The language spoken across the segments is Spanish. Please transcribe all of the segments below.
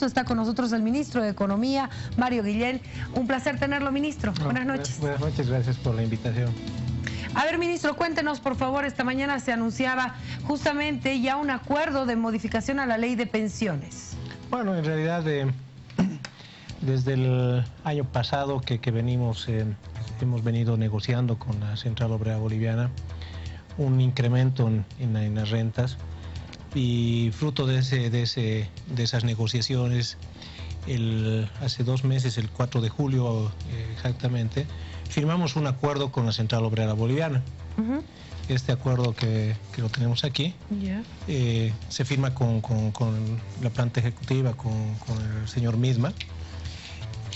Está con nosotros el ministro de Economía, Mario Guillén. Un placer tenerlo, ministro. Buenas noches. Buenas noches, gracias por la invitación. A ver, ministro, cuéntenos, por favor, esta mañana se anunciaba justamente ya un acuerdo de modificación a la ley de pensiones. Bueno, en realidad, desde el año pasado que hemos venido negociando con la Central Obrera Boliviana un incremento en las rentas. Y fruto de esas negociaciones, hace 2 meses, el 4 de julio exactamente, firmamos un acuerdo con la Central Obrera Boliviana. Este acuerdo que lo tenemos aquí, se firma con la planta ejecutiva, con el señor Misma,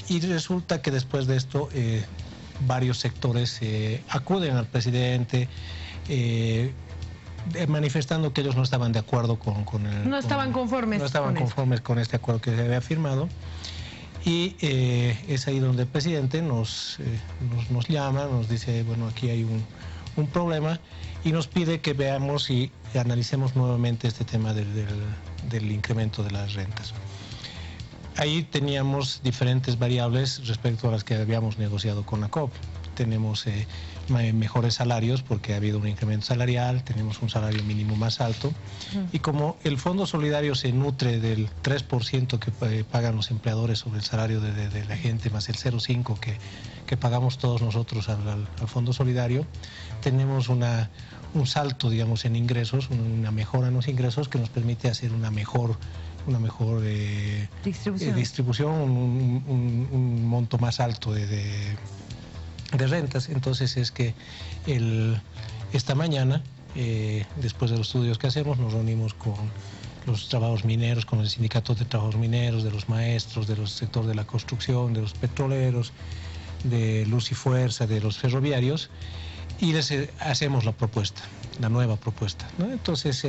y resulta que después de esto varios sectores acuden al presidente, manifestando que ellos no estaban de acuerdo no estaban conformes con este acuerdo que se había firmado. Y es ahí donde el presidente nos llama, nos dice, bueno, aquí hay un problema, y nos pide que veamos y analicemos nuevamente este tema del incremento de las rentas. Ahí teníamos diferentes variables respecto a las que habíamos negociado con la COP. Tenemos mejores salarios porque ha habido un incremento salarial, tenemos un salario mínimo más alto, y como el Fondo Solidario se nutre del 3% que pagan los empleadores sobre el salario de la gente, más el 0,5% que pagamos todos nosotros al Fondo Solidario, tenemos un salto, digamos, en ingresos, una mejora en los ingresos que nos permite hacer una mejor distribución, un monto más alto de rentas. Entonces es que esta mañana, después de los estudios que hacemos, nos reunimos con los trabajadores mineros, con el sindicato de trabajadores mineros, de los maestros, del sector de la construcción, de los petroleros, de Luz y Fuerza, de los ferroviarios, y les hacemos la nueva propuesta, ¿no? Entonces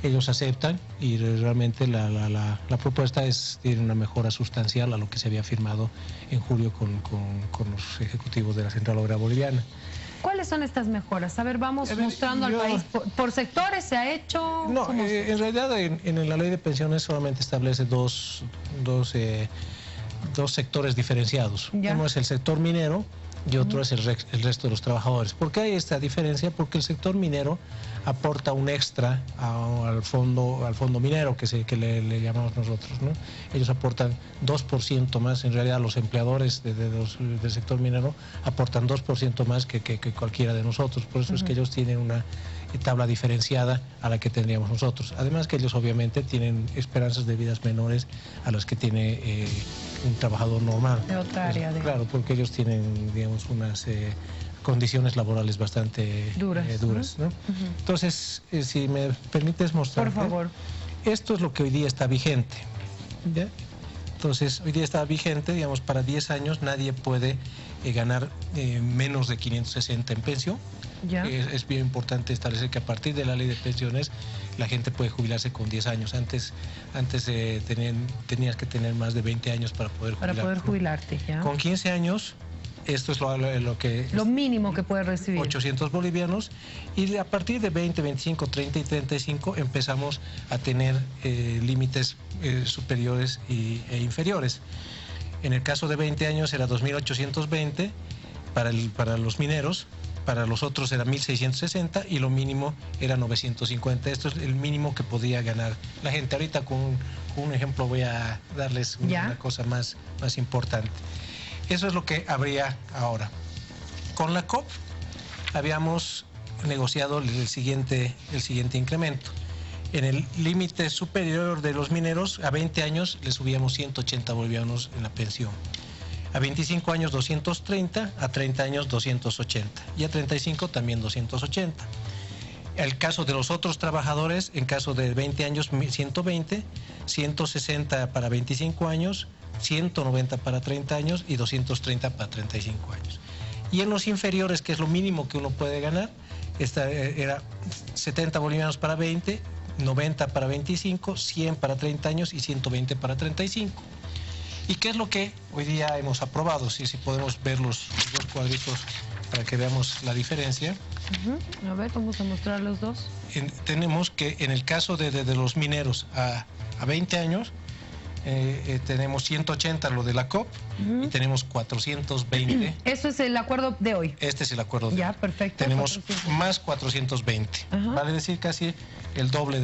ellos aceptan, y realmente la propuesta tiene una mejora sustancial a lo que se había firmado en julio con los ejecutivos de la Central Obrera Boliviana. ¿Cuáles son estas mejoras? A ver, vamos mostrando al país. ¿Por sectores se ha hecho? No, en realidad en la ley de pensiones solamente establece dos sectores diferenciados. Uno es el sector minero y otro es el resto de los trabajadores. ¿Por qué hay esta diferencia? Porque el sector minero aporta un extra al fondo minero, que le llamamos nosotros, ¿no? Ellos aportan 2% más, en realidad los empleadores del sector minero aportan 2% más que cualquiera de nosotros. Por eso es que ellos tienen una tabla diferenciada a la que tendríamos nosotros. Además que ellos obviamente tienen esperanzas de vidas menores a las que tiene un trabajador normal. De otra área. Claro, porque ellos tienen, digamos, unas condiciones laborales bastante duras, ¿no? Entonces, si me permites mostrar. Por favor. Esto es lo que hoy día está vigente, ¿ya? Entonces, hoy día está vigente, digamos, para 10 años nadie puede ganar menos de 560 en pensión. Es bien importante establecer que a partir de la ley de pensiones la gente puede jubilarse con 10 años. Antes tenías que tener más de 20 años para poder jubilarte. ¿Ya? Con 15 años, esto es lo mínimo que puedes recibir. 800 bolivianos, y a partir de 20, 25, 30 y 35 empezamos a tener límites superiores e inferiores. En el caso de 20 años era 2.820 para los mineros. Para los otros era 1.660 y lo mínimo era 950. Esto es el mínimo que podía ganar la gente. Ahorita con un ejemplo voy a darles una cosa más importante. Eso es lo que habría ahora. Con la COP habíamos negociado el siguiente incremento. En el límite superior de los mineros, a 20 años le subíamos 180 bolivianos en la pensión. A 25 años 230, a 30 años 280 y a 35 también 280. El caso de los otros trabajadores, en caso de 20 años 120, 160 para 25 años, 190 para 30 años y 230 para 35 años. Y en los inferiores, que es lo mínimo que uno puede ganar, era 70 bolivianos para 20, 90 para 25, 100 para 30 años y 120 para 35. ¿Y qué es lo que hoy día hemos aprobado? Si podemos ver los dos cuadritos para que veamos la diferencia. A ver, vamos a mostrar los dos. Tenemos que en el caso de los mineros a 20 años, tenemos 180 lo de la COP y tenemos 420. Eso es el acuerdo de hoy. Este es el acuerdo de ya, hoy. Perfecto. Tenemos más 420. Vale decir casi el doble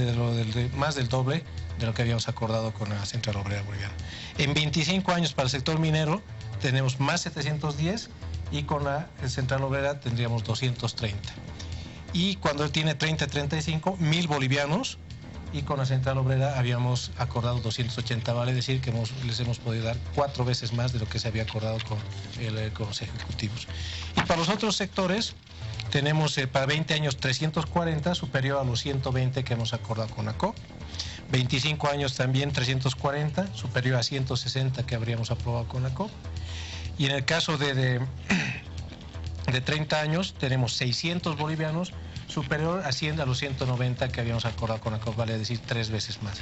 más del doble de lo que habíamos acordado con la Central Obrera Boliviana. En 25 años para el sector minero tenemos más 710 y con la Central Obrera tendríamos 230. Y cuando él tiene 30-35, 1000 bolivianos. Y con la Central Obrera habíamos acordado 280, vale decir que les hemos podido dar 4 veces más de lo que se había acordado con los ejecutivos. Y para los otros sectores tenemos para 20 años 340, superior a los 120 que hemos acordado con la COP. 25 años también 340, superior a 160 que habríamos aprobado con la COP. Y en el caso de 30 años tenemos 600 bolivianos, superior a los 190 que habíamos acordado con la COP, vale decir 3 veces más.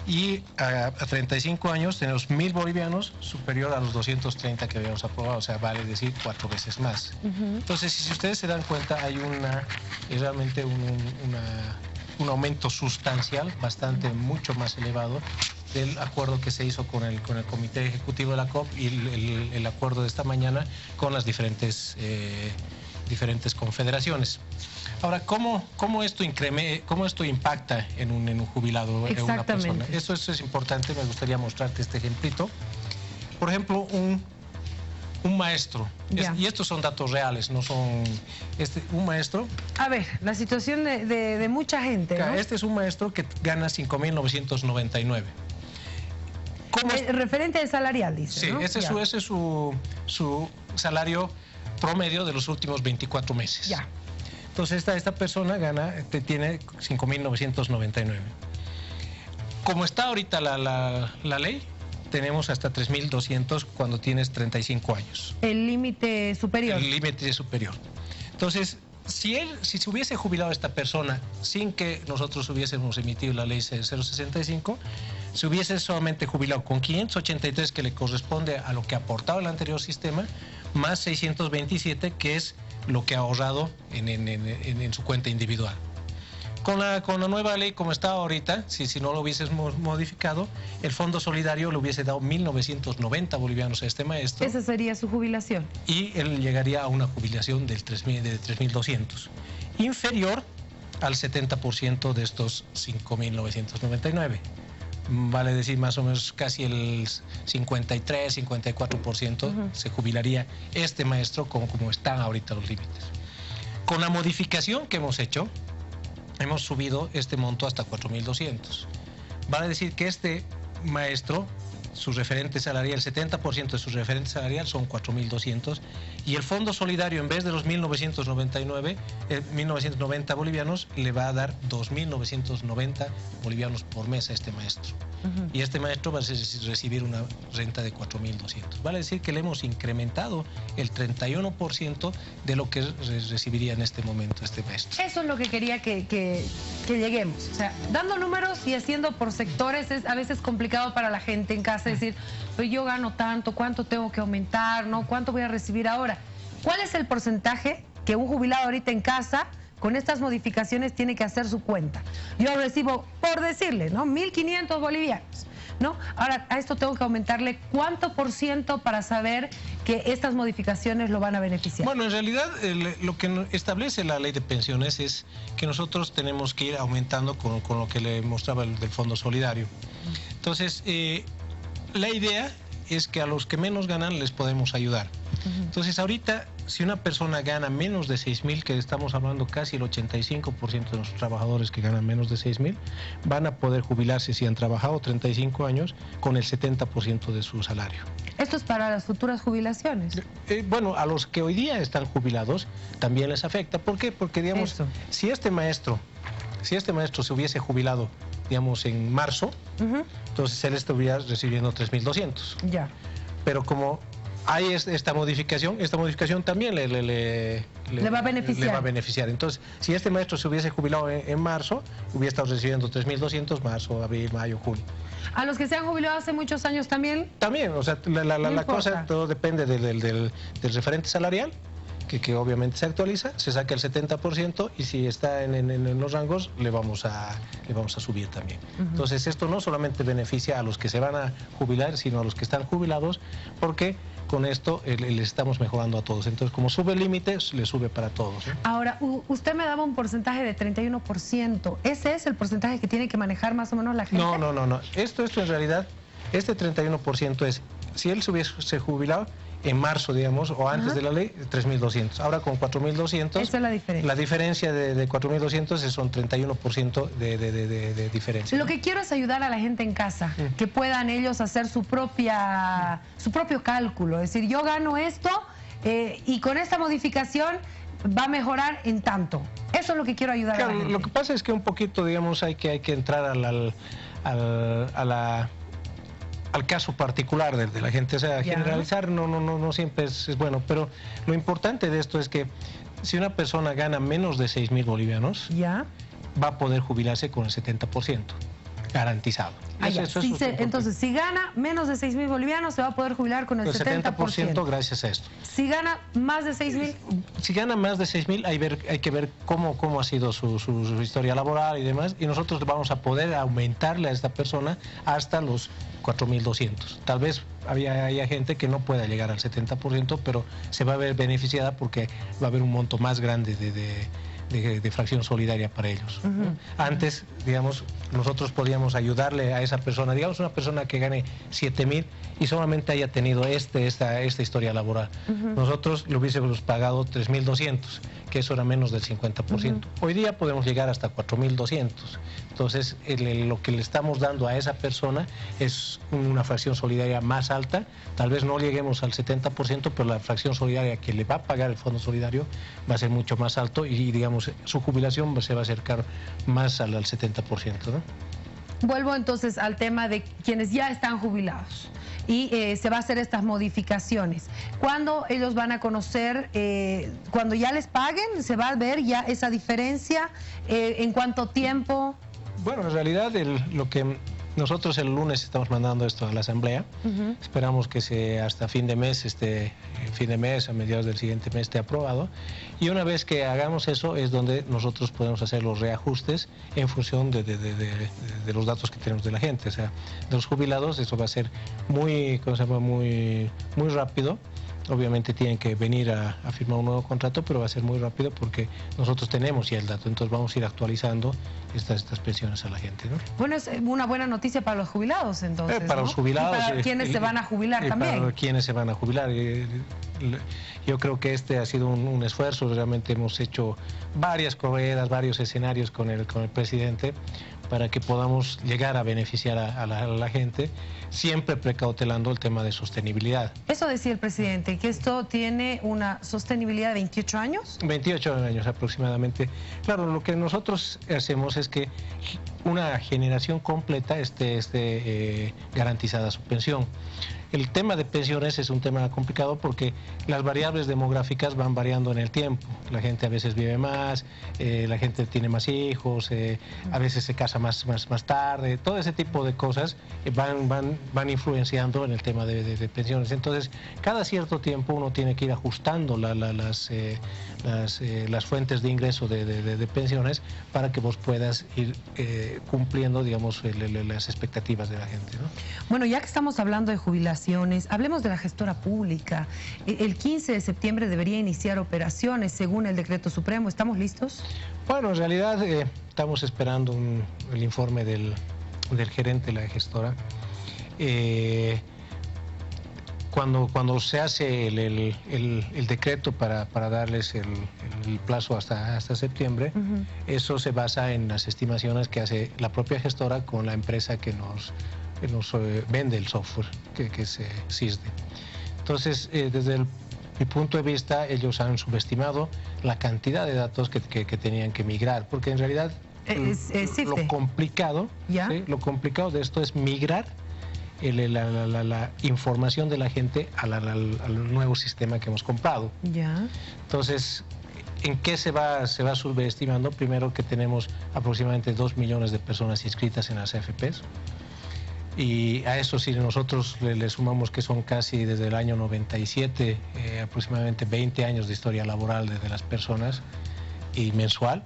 Y a 35 años tenemos 1000 bolivianos, superior a los 230 que habíamos aprobado, o sea, vale decir 4 veces más. Entonces, si ustedes se dan cuenta, hay realmente un aumento sustancial, mucho más elevado del acuerdo que se hizo con el Comité Ejecutivo de la COP y el acuerdo de esta mañana con las diferentes confederaciones. Ahora, ¿cómo esto impacta en un jubilado, en una persona? Eso es importante, me gustaría mostrarte este ejemplito. Por ejemplo, un maestro, y estos son datos reales, no son... un maestro... A ver, la situación de mucha gente, ¿no? Este es un maestro que gana 5.999. Referente al salarial, dice, sí, ¿no? Ese es su salario promedio de los últimos 24 meses. Ya. Entonces esta persona tiene 5.999. Como está ahorita la ley, tenemos hasta 3.200 cuando tienes 35 años. El límite superior. El límite superior. Entonces, si se hubiese jubilado esta persona sin que nosotros hubiésemos emitido la ley 065, se hubiese solamente jubilado con 583 que le corresponde a lo que aportaba el anterior sistema, más 627 que es lo que ha ahorrado en su cuenta individual. Con la nueva ley como está ahorita, si no lo hubiésemos modificado, el Fondo Solidario le hubiese dado 1.990 bolivianos a este maestro. Esa sería su jubilación. Y él llegaría a una jubilación de 3.200, inferior al 70% de estos 5.999. Vale decir más o menos casi el 53-54% se jubilaría este maestro como están ahorita los límites. Con la modificación que hemos hecho, hemos subido este monto hasta 4.200. Vale decir que este maestro, su referente salarial, el 70% de su referente salarial son 4.200 y el Fondo Solidario en vez de los 1.990 bolivianos le va a dar 2.990 bolivianos por mes a este maestro. Y este maestro va a recibir una renta de 4.200. Vale decir que le hemos incrementado el 31% de lo que recibiría en este momento este maestro. Eso es lo que quería que lleguemos. O sea, dando números y haciendo por sectores es a veces complicado para la gente en casa decir, pues yo gano tanto, ¿cuánto tengo que aumentar? ¿No? ¿Cuánto voy a recibir ahora? ¿Cuál es el porcentaje que un jubilado ahorita en casa con estas modificaciones tiene que hacer su cuenta? Yo recibo, por decirle, ¿no? 1.500 bolivianos, ¿no? Ahora, a esto tengo que aumentarle ¿cuánto por ciento para saber que estas modificaciones lo van a beneficiar? Bueno, en realidad lo que establece la ley de pensiones es que nosotros tenemos que ir aumentando con lo que le mostraba del Fondo Solidario. Entonces, la idea es que a los que menos ganan les podemos ayudar. Entonces, ahorita, si una persona gana menos de 6.000, que estamos hablando casi el 85% de los trabajadores que ganan menos de 6.000, van a poder jubilarse si han trabajado 35 años con el 70% de su salario. ¿Esto es para las futuras jubilaciones? Bueno, a los que hoy día están jubilados también les afecta. ¿Por qué? Porque, digamos, si este maestro se hubiese jubilado, digamos, en marzo, entonces él estaría recibiendo 3.200. Ya. Pero como hay esta modificación también le va a beneficiar. Le va a beneficiar. Entonces, si este maestro se hubiese jubilado en marzo, hubiera estado recibiendo 3.200, marzo, abril, mayo, julio. ¿A los que se han jubilado hace muchos años también? También, o sea, la cosa, todo depende del referente salarial, que obviamente se actualiza, se saca el 70% y si está en los rangos le vamos a subir también. Entonces esto no solamente beneficia a los que se van a jubilar, sino a los que están jubilados, porque con esto le estamos mejorando a todos. Entonces como sube el límite, le sube para todos, ¿no? Ahora, usted me daba un porcentaje de 31%. ¿Ese es el porcentaje que tiene que manejar más o menos la gente? No. Esto en realidad, este 31% es, si él se hubiese jubilado en marzo, digamos, o antes de la ley, 3.200. Ahora con 4.200... Esa es la diferencia. La diferencia de 4.200 son 31% de diferencia. Lo que quiero es ayudar a la gente en casa, que puedan ellos hacer su propio cálculo. Es decir, yo gano esto y con esta modificación va a mejorar en tanto. Eso es lo que quiero ayudar a la gente. Lo que pasa es que un poquito, digamos, hay que entrar al caso particular de la gente. O sea, generalizar no siempre es bueno, pero lo importante de esto es que si una persona gana menos de 6.000 bolivianos, va a poder jubilarse con el 70%, garantizado. Entonces, si gana menos de 6.000 bolivianos, se va a poder jubilar con el 70%. Gracias a esto. Si gana más de 6.000... Si gana más de 6.000, hay que ver cómo ha sido su historia laboral y demás, y nosotros vamos a poder aumentarle a esta persona hasta los 4.200. Tal vez haya gente que no pueda llegar al 70%, pero se va a ver beneficiada porque va a haber un monto más grande de fracción solidaria para ellos. Antes, digamos, nosotros podíamos ayudarle a esa persona, digamos una persona que gane 7.000 y solamente haya tenido esta historia laboral. Nosotros le hubiésemos pagado 3.200, que eso era menos del 50%. Hoy día podemos llegar hasta 4.200. Entonces, lo que le estamos dando a esa persona es una fracción solidaria más alta. Tal vez no lleguemos al 70%, pero la fracción solidaria que le va a pagar el Fondo Solidario va a ser mucho más alto y digamos, su jubilación se va a acercar más al 70%, ¿no? Vuelvo entonces al tema de quienes ya están jubilados y se va a hacer estas modificaciones. ¿Cuándo ellos van a conocer, cuando ya les paguen, se va a ver ya esa diferencia? ¿En cuánto tiempo? Bueno, en realidad lo que nosotros el lunes estamos mandando esto a la Asamblea. Esperamos que hasta fin de mes, a mediados del siguiente mes, esté aprobado. Y una vez que hagamos eso es donde nosotros podemos hacer los reajustes en función de los datos que tenemos de la gente. O sea, de los jubilados, eso va a ser muy rápido. Obviamente tienen que venir a firmar un nuevo contrato, pero va a ser muy rápido porque nosotros tenemos ya el dato, entonces vamos a ir actualizando estas pensiones a la gente, ¿no? Bueno, es una buena noticia para los jubilados, entonces, para los jubilados. Y para quienes se van a jubilar también. Para quienes se van a jubilar. Yo creo que ha sido un esfuerzo, realmente hemos hecho varias corridas, varios escenarios con el presidente para que podamos llegar a beneficiar a la gente, siempre precautelando el tema de sostenibilidad. Eso decía el presidente, que esto tiene una sostenibilidad de 28 años. 28 años aproximadamente. Claro, lo que nosotros hacemos es que una generación completa esté garantizada su pensión. El tema de pensiones es un tema complicado porque las variables demográficas van variando en el tiempo. La gente a veces vive más, la gente tiene más hijos, a veces se casa más tarde. Todo ese tipo de cosas van influenciando en el tema de pensiones. Entonces, cada cierto tiempo uno tiene que ir ajustando las fuentes de ingreso de pensiones para que vos puedas ir cumpliendo, digamos, las expectativas de la gente, ¿no? Bueno, ya que estamos hablando de jubilación, hablemos de la gestora pública. El 15 de septiembre debería iniciar operaciones según el decreto supremo. ¿Estamos listos? Bueno, en realidad estamos esperando el informe del gerente de la gestora. Cuando se hace el decreto para darles el plazo hasta septiembre, eso se basa en las estimaciones que hace la propia gestora con la empresa que nos vende el software, que es CISDE. Entonces, desde mi punto de vista, ellos han subestimado la cantidad de datos que tenían que migrar, porque en realidad lo complicado de esto es migrar la información de la gente al nuevo sistema que hemos comprado. Entonces, ¿en qué se va subestimando? Primero, que tenemos aproximadamente 2 millones de personas inscritas en las AFPs. Y a eso sí nosotros le sumamos que son casi desde el año 97, aproximadamente 20 años de historia laboral de las personas y mensual,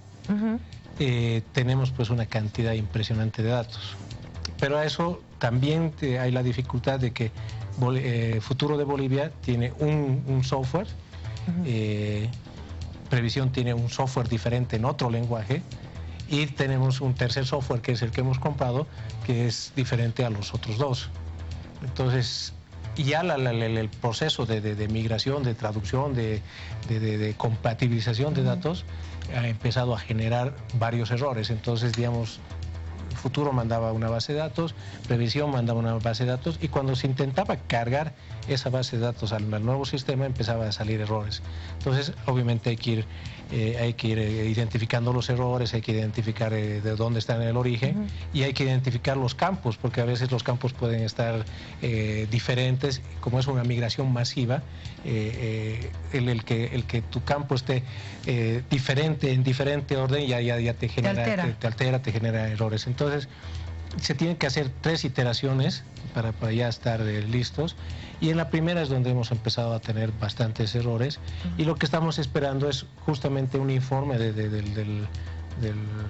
tenemos pues una cantidad impresionante de datos. Pero a eso también hay la dificultad de que Futuro de Bolivia tiene un software, Previsión tiene un software diferente en otro lenguaje, y tenemos un tercer software que es el que hemos comprado, que es diferente a los otros dos. Entonces, ya el proceso de migración, de traducción, de compatibilización de datos ha empezado a generar varios errores. Entonces, digamos, Futuro mandaba una base de datos, Previsión mandaba una base de datos, y cuando se intentaba cargar esa base de datos al nuevo sistema empezaban a salir errores. Entonces, obviamente hay que ir identificando los errores, hay que identificar de dónde están en el origen, y hay que identificar los campos, porque a veces los campos pueden estar diferentes. Como es una migración masiva, el que tu campo esté diferente, en diferente orden, ya te altera, te genera errores. Entonces, se tienen que hacer 3 iteraciones para ya estar listos, y en la primera es donde hemos empezado a tener bastantes errores, y lo que estamos esperando es justamente un informe del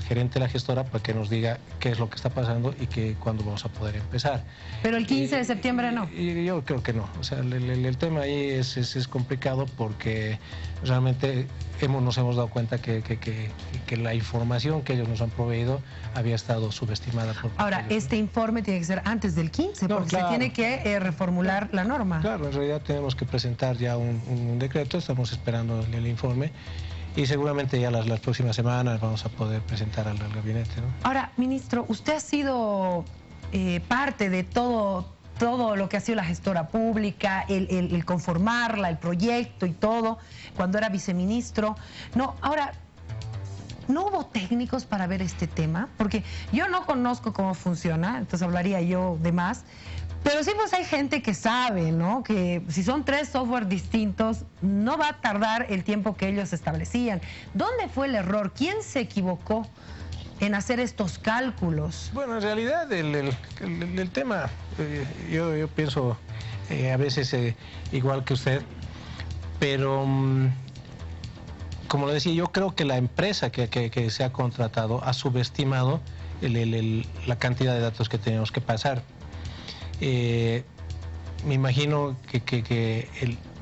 gerente de la gestora para que nos diga qué es lo que está pasando y cuándo vamos a poder empezar. Pero el 15 de septiembre no. Yo creo que no. O sea, el tema ahí es complicado, porque realmente nos hemos dado cuenta que la información que ellos nos han proveído había estado subestimada. Ahora, este informe tiene que ser antes del 15, porque claro, se tiene que reformular la norma. Claro, en realidad tenemos que presentar ya un decreto, estamos esperando el informe, y seguramente ya las próximas semanas vamos a poder presentar al gabinete, ¿no? Ahora, ministro, usted ha sido parte de todo lo que ha sido la gestora pública, el conformarla, el proyecto y todo, cuando era viceministro. No, ahora, ¿no hubo técnicos para ver este tema? Porque yo no conozco cómo funciona, entonces hablaría yo de más. Pero sí, pues hay gente que sabe, ¿no? Que si son 3 software distintos, no va a tardar el tiempo que ellos establecían. ¿Dónde fue el error? ¿Quién se equivocó en hacer estos cálculos? Bueno, en realidad el tema, yo pienso a veces igual que usted, pero como le decía, yo creo que la empresa que se ha contratado ha subestimado la cantidad de datos que tenemos que pasar. Me imagino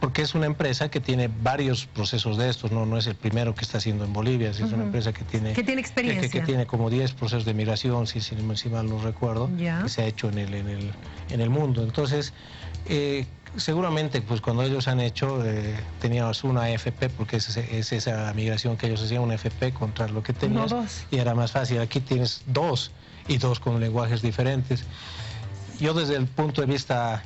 porque es una empresa que tiene varios procesos de estos, no es el primero que está haciendo en Bolivia, es una empresa que tiene experiencia, que tiene como 10 procesos de migración, si mal no recuerdo, que se ha hecho en el mundo. Entonces, seguramente, pues cuando ellos han hecho, teníamos una AFP, porque es esa migración que ellos hacían, una AFP contra lo que tenías, y era más fácil. Aquí tienes 2, y 2 con lenguajes diferentes. Yo, desde el punto de vista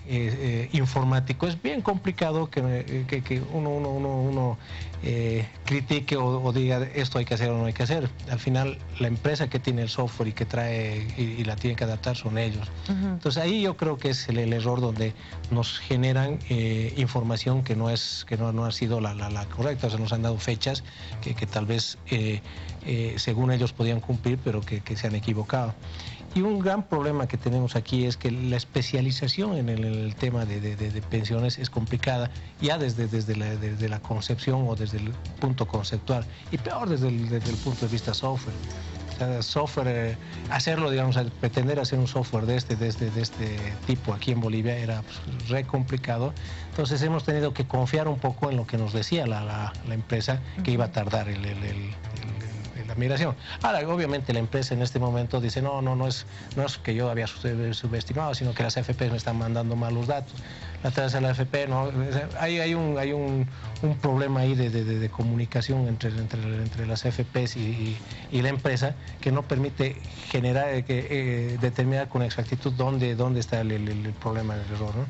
informático, es bien complicado que uno critique o diga esto hay que hacer o no hay que hacer. Al final, la empresa que tiene el software y que trae y la tiene que adaptar son ellos. Entonces, ahí yo creo que es el error donde nos generan información que no ha sido la correcta. O sea, nos han dado fechas que tal vez según ellos podían cumplir, pero que se han equivocado. Y un gran problema que tenemos aquí es que la especialización en el tema de pensiones es complicada, ya desde la concepción o desde el punto conceptual, y peor desde el punto de vista software. O sea, software, hacerlo, digamos, pretender hacer un software de este tipo aquí en Bolivia era pues, re complicado. Entonces hemos tenido que confiar un poco en lo que nos decía la empresa, que iba a tardar la migración. Ahora, obviamente la empresa en este momento dice no es que yo había subestimado, sino que las AFP me están mandando mal los datos. La tasa de la AFP, no, hay un problema ahí de comunicación entre las AFPs y la empresa, que no permite determinar con exactitud dónde está el problema, el error, ¿no?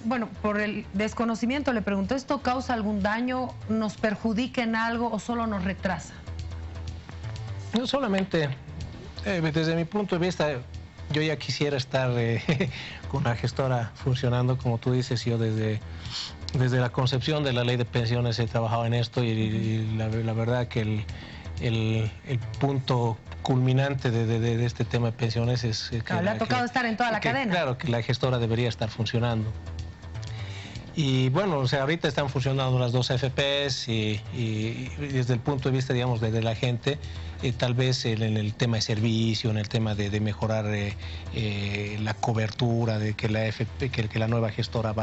Bueno, por el desconocimiento le pregunto, ¿esto causa algún daño, nos perjudica en algo o solo nos retrasa? No solamente, desde mi punto de vista, yo ya quisiera estar con la gestora funcionando, como tú dices. Yo desde la concepción de la ley de pensiones he trabajado en esto, y la verdad que el punto culminante de este tema de pensiones es que le ha tocado estar en toda la cadena. Claro, que la gestora debería estar funcionando. Y bueno, o sea, ahorita están funcionando las dos AFPs y desde el punto de vista, digamos, de la gente, tal vez en el tema de servicio, en el tema de mejorar la cobertura, de que la AFP, que la nueva gestora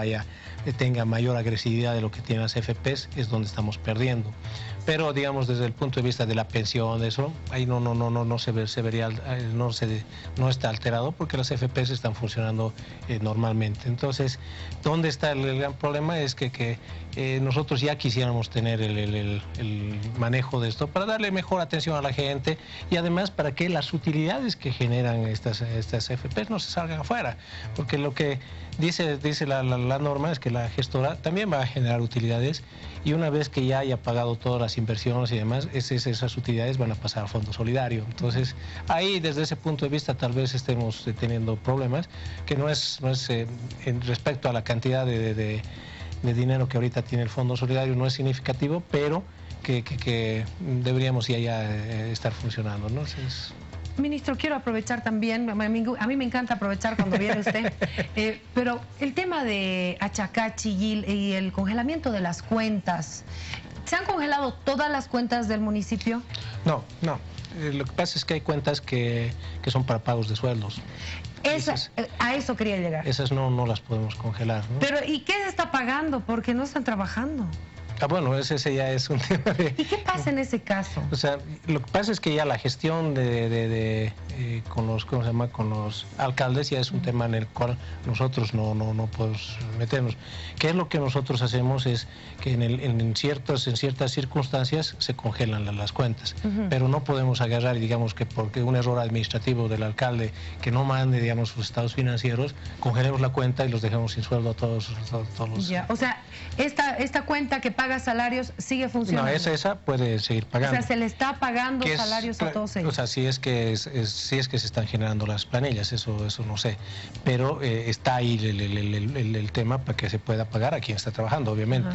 tenga mayor agresividad de lo que tienen las AFPs, es donde estamos perdiendo. Pero digamos desde el punto de vista de la pensión, eso ahí no está alterado porque las AFPs están funcionando normalmente. Entonces, ¿dónde está el gran problema? Es que nosotros ya quisiéramos tener el manejo de esto para darle mejor atención a la gente y además para que las utilidades que generan estas AFPs no se salgan afuera, porque lo que dice la norma es que la gestora también va a generar utilidades y una vez que ya haya pagado todas las inversiones y demás, esas utilidades van a pasar al Fondo Solidario. Entonces, ahí desde ese punto de vista tal vez estemos teniendo problemas, que no es en respecto a la cantidad de dinero que ahorita tiene el Fondo Solidario, no es significativo, pero que deberíamos ya estar funcionando, ¿no? Entonces, Ministro, quiero aprovechar también, a mí me encanta aprovechar cuando viene usted, pero el tema de Achacachi y el congelamiento de las cuentas, ¿se han congelado todas las cuentas del municipio? No. Lo que pasa es que hay cuentas que son para pagos de sueldos. A eso quería llegar. Esas no las podemos congelar, ¿no? Pero, ¿y qué se está pagando? Porque no están trabajando. Bueno, ese ya es un tema de... ¿Y qué pasa en ese caso? O sea, lo que pasa es que ya la gestión con los alcaldes ya es un tema en el cual nosotros no podemos meternos. ¿Qué es lo que nosotros hacemos? Es que en ciertas circunstancias se congelan las cuentas, pero no podemos agarrar, digamos, que porque un error administrativo del alcalde que no mande, digamos, sus estados financieros, congelemos la cuenta y los dejemos sin sueldo a todos los... Ya, o sea, esta cuenta que paga salarios sigue funcionando. No, esa puede seguir pagando. O sea, se le está pagando salarios a todos ellos. O sea, si es que se están generando las planillas, eso no sé. Pero está ahí el tema para que se pueda pagar a quien está trabajando, obviamente.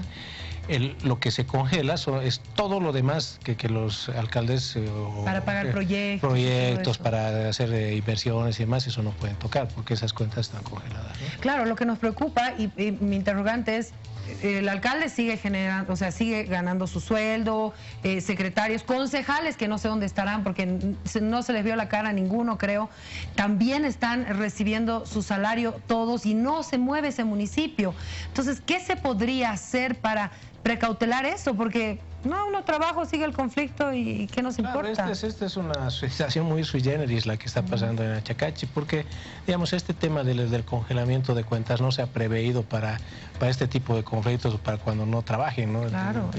Lo que se congela es todo lo demás que los alcaldes... para pagar proyectos, para hacer inversiones y demás, eso no pueden tocar porque esas cuentas están congeladas, ¿no? Claro, lo que nos preocupa y mi interrogante es, el alcalde sigue generando, o sea, sigue ganando su sueldo, secretarios, concejales que no sé dónde estarán porque no se les vio la cara a ninguno, creo, también están recibiendo su salario todos y no se mueve ese municipio. Entonces, ¿qué se podría hacer para precautelar eso? Porque uno trabaja, sigue el conflicto y ¿qué nos importa? Esta es una situación muy sui generis la que está pasando en Achacachi, porque, digamos, este tema del congelamiento de cuentas no se ha preveído para este tipo de conflictos o para cuando no trabajen, ¿no? Claro.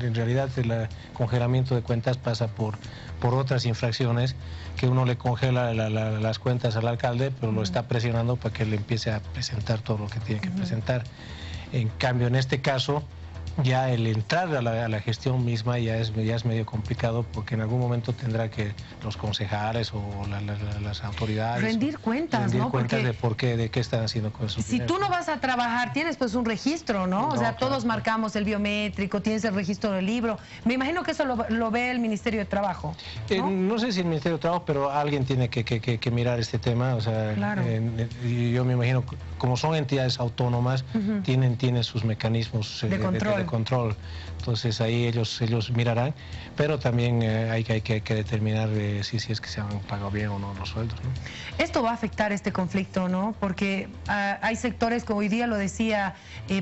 En realidad, el congelamiento de cuentas pasa por otras infracciones que uno le congela las cuentas al alcalde, pero lo está presionando para que le empiece a presentar todo lo que tiene que presentar. En cambio, en este caso, ya el entrar a la gestión misma ya es medio complicado porque en algún momento tendrá que los concejales o las autoridades rendir cuentas, ¿no? Porque de qué están haciendo con eso. Si tú no vas a trabajar, tienes pues un registro, ¿no? O sea, todos marcamos el biométrico, tienes el registro del libro. Me imagino que eso lo ve el Ministerio de Trabajo, ¿no? No sé si el Ministerio de Trabajo, pero alguien tiene que mirar este tema. O sea, claro. Yo me imagino, como son entidades autónomas, tienen sus mecanismos de control. Entonces ahí ellos mirarán, pero también hay que determinar si es que se han pagado bien o no los sueldos, ¿no? Esto va a afectar este conflicto, ¿no? Porque hay sectores, como hoy día lo decía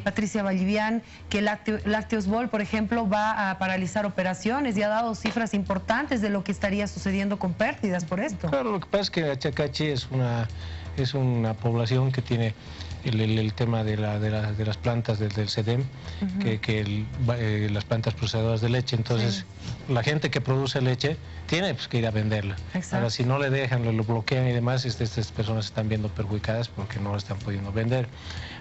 Patricia Vallivian, que Lácteos Bol, por ejemplo, va a paralizar operaciones y ha dado cifras importantes de lo que estaría sucediendo con pérdidas por esto. Claro, lo que pasa es que Achacachi es una población que tiene el tema de las plantas del CEDEM, las plantas procesadoras de leche. Entonces, la gente que produce leche tiene que ir a venderla. Exacto. Ahora, si no le dejan, lo bloquean y demás, estas personas se están viendo perjudicadas porque no la están pudiendo vender.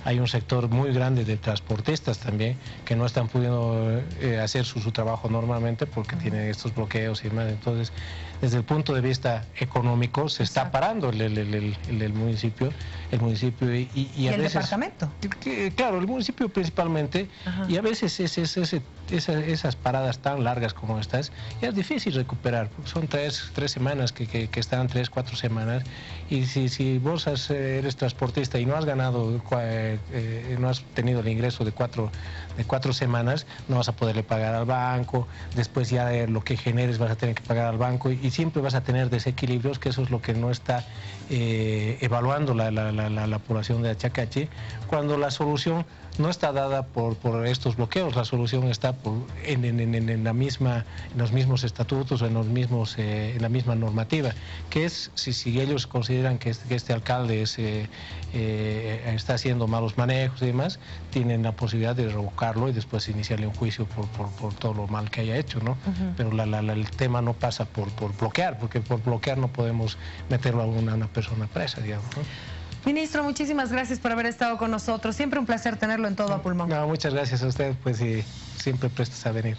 Hay un sector muy grande de transportistas también que no están pudiendo hacer su trabajo normalmente porque tienen estos bloqueos y demás. Entonces, desde el punto de vista económico, se está parando el municipio y Y el departamento. Claro, el municipio principalmente. Ajá. Y a veces esas paradas tan largas como estas, ya es difícil recuperar. Son tres semanas que están 3, 4 semanas. Y si vos eres transportista y no has ganado, no has tenido el ingreso de cuatro semanas, no vas a poderle pagar al banco. Después ya lo que generes vas a tener que pagar al banco y siempre vas a tener desequilibrios, que eso es lo que no está evaluando la población de Achacachi, cuando la solución no está dada por estos bloqueos, la solución está en los mismos estatutos o en la misma normativa, que es si ellos consideran que este alcalde está haciendo malos manejos y demás, tienen la posibilidad de revocarlo y después iniciarle un juicio por todo lo mal que haya hecho, ¿no? Pero el tema no pasa por bloquear, porque por bloquear no podemos meterlo a una persona presa, digamos, ¿no? Ministro, muchísimas gracias por haber estado con nosotros. Siempre un placer tenerlo en Todo a Pulmón. No, muchas gracias a usted, pues, y siempre prestos a venir.